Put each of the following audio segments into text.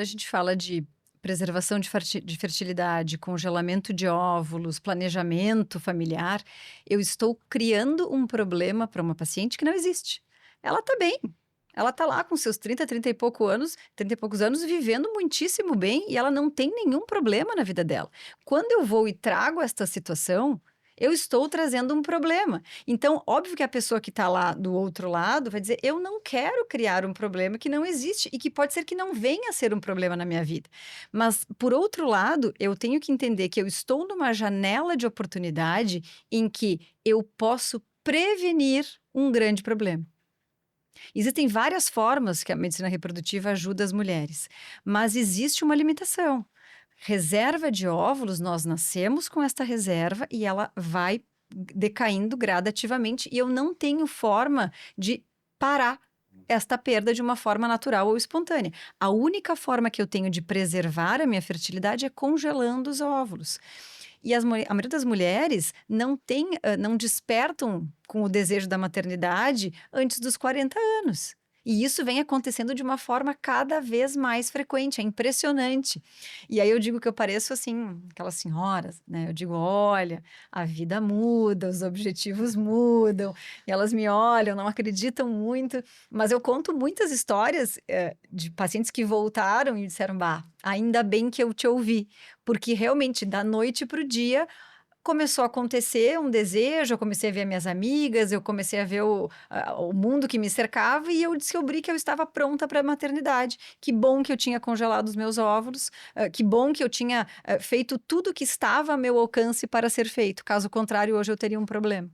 a gente fala de preservação de fertilidade, congelamento de óvulos, planejamento familiar, eu estou criando um problema para uma paciente que não existe. Ela está bem. Ela está lá com seus 30 e poucos anos, vivendo muitíssimo bem e ela não tem nenhum problema na vida dela. Quando eu vou e trago esta situação, eu estou trazendo um problema. Então, óbvio que a pessoa que está lá do outro lado vai dizer: eu não quero criar um problema que não existe e que pode ser que não venha a ser um problema na minha vida. Mas, por outro lado, eu tenho que entender que eu estou numa janela de oportunidade em que eu posso prevenir um grande problema. Existem várias formas que a medicina reprodutiva ajuda as mulheres, mas existe uma limitação. Reserva de óvulos, nós nascemos com esta reserva e ela vai decaindo gradativamente e eu não tenho forma de parar esta perda de uma forma natural ou espontânea. A única forma que eu tenho de preservar a minha fertilidade é congelando os óvulos. E a maioria das mulheres não despertam com o desejo da maternidade antes dos 40 anos. E isso vem acontecendo de uma forma cada vez mais frequente, é impressionante. E aí eu digo que eu pareço assim, aquelas senhoras, né? Eu digo: olha, a vida muda, os objetivos mudam, e elas me olham, não acreditam muito, mas eu conto muitas histórias de pacientes que voltaram e disseram: bah, ainda bem que eu te ouvi, porque realmente da noite para o dia começou a acontecer um desejo, eu comecei a ver minhas amigas, eu comecei a ver o mundo que me cercava e eu descobri que eu estava pronta para a maternidade. Que bom que eu tinha congelado os meus óvulos, que bom que eu tinha feito tudo que estava a meu alcance para ser feito. Caso contrário, hoje eu teria um problema.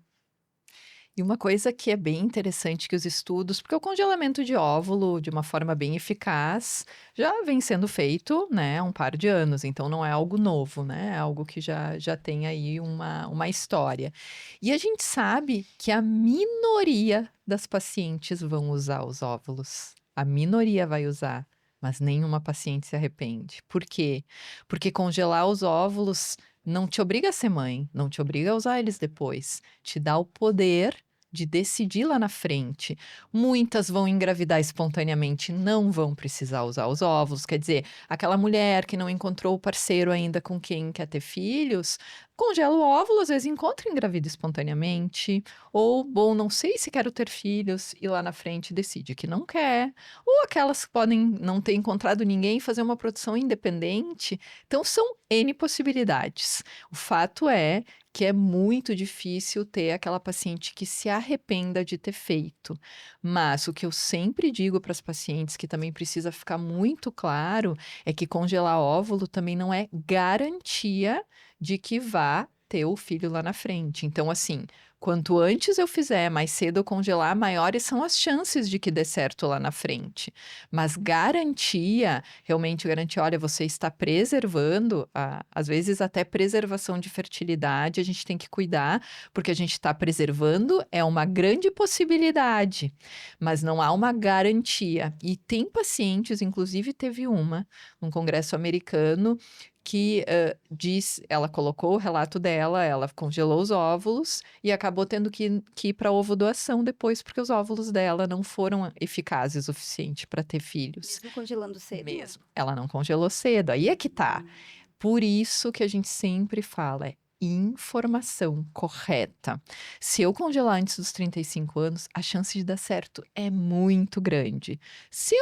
E uma coisa que é bem interessante que os estudos, porque o congelamento de óvulo, de uma forma bem eficaz, já vem sendo feito, né, há um par de anos, então não é algo novo, né, é algo que já tem aí uma história. E a gente sabe que a minoria das pacientes vão usar os óvulos. A minoria vai usar, mas nenhuma paciente se arrepende. Por quê? Porque congelar os óvulos não te obriga a ser mãe, não te obriga a usar eles depois. Te dá o poder de decidir lá na frente. Muitas vão engravidar espontaneamente, não vão precisar usar os óvulos. Quer dizer, aquela mulher que não encontrou o parceiro ainda com quem quer ter filhos, congela o óvulo, às vezes encontra e engravida espontaneamente. Ou, bom, não sei se quero ter filhos, e lá na frente decide que não quer. Ou aquelas que podem não ter encontrado ninguém e fazer uma produção independente. Então, são N possibilidades. O fato é que é muito difícil ter aquela paciente que se arrependa de ter feito. Mas o que eu sempre digo para as pacientes, que também precisa ficar muito claro, é que congelar óvulo também não é garantia de que vá ter o filho lá na frente. Então, assim, quanto antes eu fizer, mais cedo eu congelar, maiores são as chances de que dê certo lá na frente. Mas garantia, realmente garantia, olha, você está preservando, às vezes até preservação de fertilidade, a gente tem que cuidar, porque a gente está preservando, é uma grande possibilidade, mas não há uma garantia. E tem pacientes, inclusive teve uma, num congresso americano, que ela colocou o relato dela, ela congelou os óvulos e acabou tendo que ir para ovo doação depois, porque os óvulos dela não foram eficazes o suficiente para ter filhos. Mesmo congelando cedo? Mesmo. Ela não congelou cedo, aí é que tá. Por isso que a gente sempre fala, é informação correta. Se eu congelar antes dos 35 anos, a chance de dar certo é muito grande. Se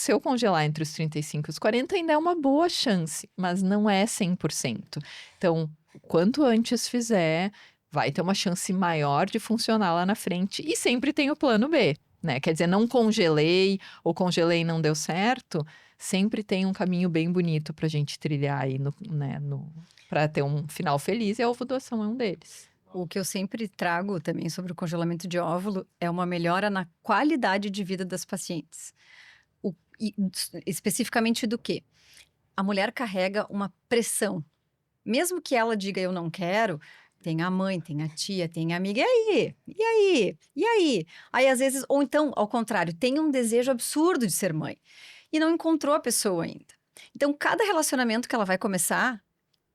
eu congelar entre os 35 e os 40, ainda é uma boa chance, mas não é 100%. Então, quanto antes fizer, vai ter uma chance maior de funcionar lá na frente. E sempre tem o plano B, né? Quer dizer, não congelei ou congelei e não deu certo, sempre tem um caminho bem bonito pra gente trilhar aí para ter um final feliz, e a ovo-doação é um deles. O que eu sempre trago também sobre o congelamento de óvulo é uma melhora na qualidade de vida das pacientes. Especificamente do quê? A mulher carrega uma pressão. Mesmo que ela diga eu não quero, tem a mãe, tem a tia, tem a amiga. E aí? E aí? E aí? Aí às vezes, ou então, ao contrário, tem um desejo absurdo de ser mãe e não encontrou a pessoa ainda. Então, cada relacionamento que ela vai começar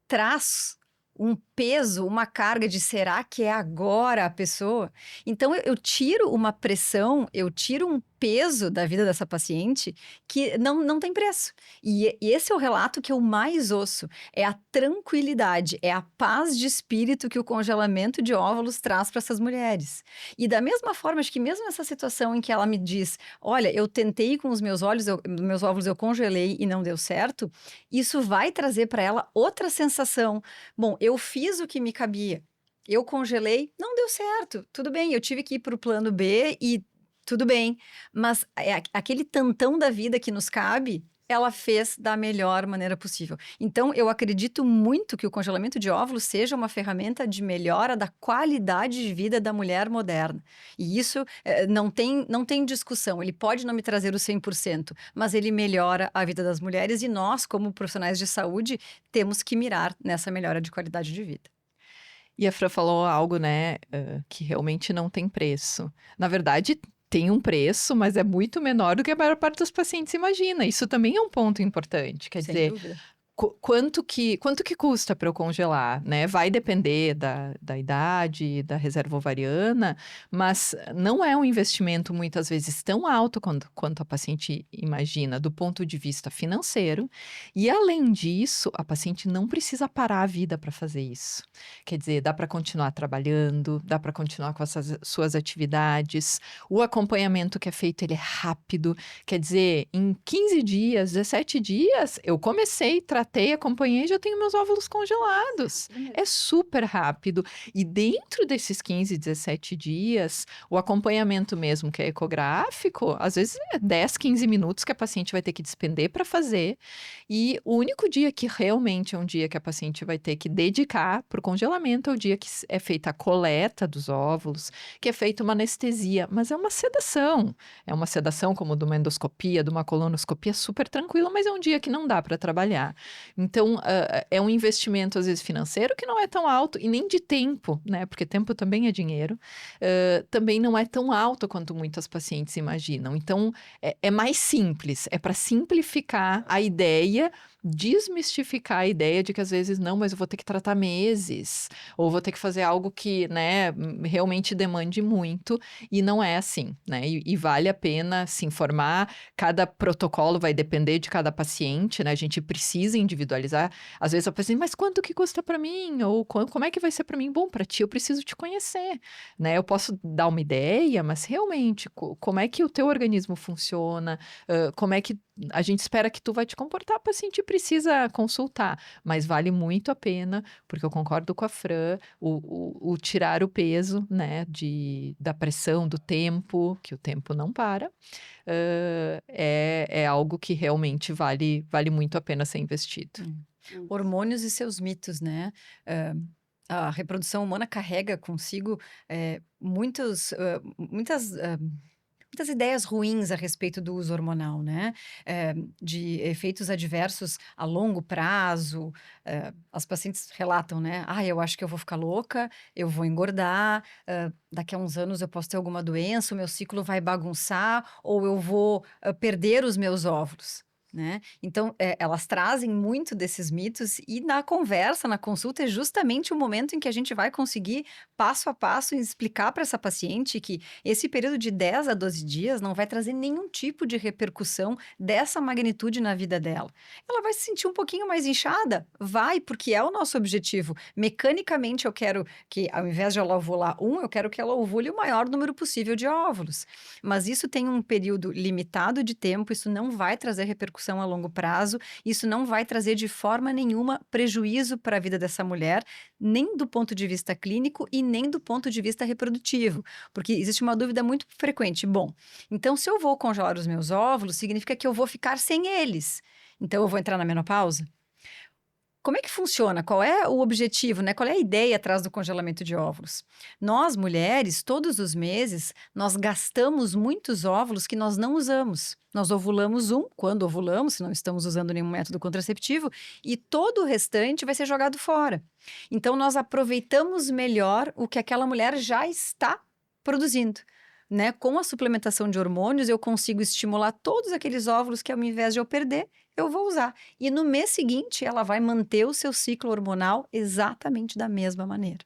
traz um peso, uma carga de será que é agora a pessoa? Então eu tiro uma pressão, eu tiro peso da vida dessa paciente que não tem preço. E esse é o relato que eu mais ouço, é a tranquilidade, é a paz de espírito que o congelamento de óvulos traz para essas mulheres. E da mesma forma, acho que mesmo essa situação em que ela me diz, olha, eu tentei com os meus óvulos eu congelei e não deu certo, isso vai trazer para ela outra sensação. Bom, eu fiz o que me cabia. Eu congelei, não deu certo. Tudo bem, eu tive que ir para o plano B e tudo bem. Mas aquele tantão da vida que nos cabe, ela fez da melhor maneira possível. Então, eu acredito muito que o congelamento de óvulos seja uma ferramenta de melhora da qualidade de vida da mulher moderna. E isso não tem discussão. Ele pode não me trazer o 100%, mas ele melhora a vida das mulheres e nós, como profissionais de saúde, temos que mirar nessa melhora de qualidade de vida. E a Fran falou algo, né, que realmente não tem preço. Na verdade, tem um preço, mas é muito menor do que a maior parte dos pacientes imagina. Isso também é um ponto importante. Quer Sem dizer, dúvida. quanto que custa para eu congelar, né? Vai depender da idade, da reserva ovariana, mas não é um investimento muitas vezes tão alto quanto a paciente imagina do ponto de vista financeiro. E além disso, a paciente não precisa parar a vida para fazer isso. Quer dizer, dá para continuar trabalhando, dá para continuar com as suas atividades. O acompanhamento que é feito, ele é rápido. Quer dizer, em 15 dias, 17 dias, eu comecei, tratei, acompanhei e já tenho meus óvulos congelados. É super rápido. E dentro desses 15, 17 dias, o acompanhamento mesmo, que é ecográfico, às vezes é 10, 15 minutos que a paciente vai ter que despender para fazer. E o único dia que realmente é um dia que a paciente vai ter que dedicar para o congelamento é o dia que é feita a coleta dos óvulos, que é feita uma anestesia, mas é uma sedação. É uma sedação como de uma endoscopia, de uma colonoscopia, super tranquila, mas é um dia que não dá para trabalhar. Então, é um investimento, às vezes, financeiro que não é tão alto, e nem de tempo, né? Porque tempo também é dinheiro. Também não é tão alto quanto muitas pacientes imaginam. Então, é mais simples, é para simplificar a ideia, desmistificar a ideia de que às vezes não, mas eu vou ter que tratar meses, ou vou ter que fazer algo que, né, realmente demande muito, e não é assim, né? E vale a pena se informar, cada protocolo vai depender de cada paciente, né? A gente precisa individualizar. Às vezes a paciente, mas quanto que custa para mim? Ou como é que vai ser para mim? Bom, para ti eu preciso te conhecer, né? Eu posso dar uma ideia, mas realmente, como é que o teu organismo funciona? Como é que a gente espera que tu vai te comportar, a paciente precisa consultar, mas vale muito a pena, porque eu concordo com a Fran, o tirar o peso, né, da pressão, do tempo, que o tempo não para, é algo que realmente vale muito a pena ser investido. Hormônios e seus mitos, né? A reprodução humana carrega consigo muitas ideias ruins a respeito do uso hormonal, né? De efeitos adversos a longo prazo. As pacientes relatam, né? Ah, eu acho que eu vou ficar louca, eu vou engordar, daqui a uns anos eu posso ter alguma doença, o meu ciclo vai bagunçar, ou eu vou perder os meus óvulos. Né? Então, elas trazem muito desses mitos e na conversa, na consulta, é justamente o momento em que a gente vai conseguir, passo a passo, explicar para essa paciente que esse período de 10 a 12 dias não vai trazer nenhum tipo de repercussão dessa magnitude na vida dela. Ela vai se sentir um pouquinho mais inchada? Vai, porque é o nosso objetivo. Mecanicamente, eu quero que, ao invés de ela ovular eu quero que ela ovule o maior número possível de óvulos. Mas isso tem um período limitado de tempo, isso não vai trazer repercussão a longo prazo, isso não vai trazer de forma nenhuma prejuízo para a vida dessa mulher, nem do ponto de vista clínico e nem do ponto de vista reprodutivo, porque existe uma dúvida muito frequente. Bom, então se eu vou congelar os meus óvulos, significa que eu vou ficar sem eles. Então eu vou entrar na menopausa? Como é que funciona? Qual é o objetivo, né? Qual é a ideia atrás do congelamento de óvulos? Nós, mulheres, todos os meses, nós gastamos muitos óvulos que nós não usamos. Nós ovulamos quando ovulamos, se não estamos usando nenhum método contraceptivo, e todo o restante vai ser jogado fora. Então, nós aproveitamos melhor o que aquela mulher já está produzindo. Né? Com a suplementação de hormônios, eu consigo estimular todos aqueles óvulos que, ao invés de eu perder, eu vou usar. E no mês seguinte, ela vai manter o seu ciclo hormonal exatamente da mesma maneira.